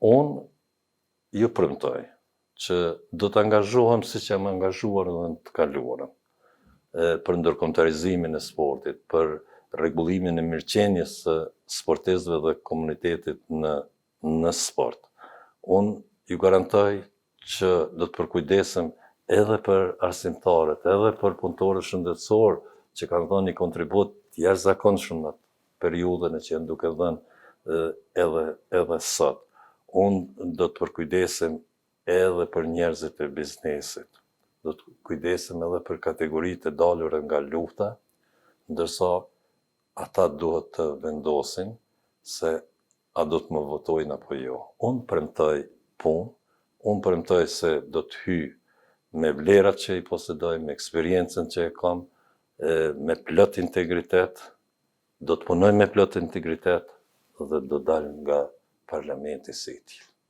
Unë ju premtoj që do të angazhohem si që jam angazhuar edhe në të kaluarën, për ndërkombëtarizimin e sportit, për rregullimin e mirëqenies së sportistëve dhe komunitetit në sport. Unë ju garantoj që do të përkujdesem edhe për arsimtarët, edhe për punëtorët shëndetësor që kanë dhënë një kontribut jashtëzakonshëm në periudhën e që janë duke dhënë edhe sot. Unë do të përkujdesem edhe për njerëzit e biznesit. Do të kujdesem edhe për kategoritë e dalura nga lufta, ndërsa ata duhet të vendosin se a do të më votojnë apo jo. Unë premtoj punë, unë premtoj se do të hyj me vlerat që i posedoj, me eksperiencën që e kam, me plot integritet, do të punoj me plot integritet dhe do dal nga parlamenti si i tillë.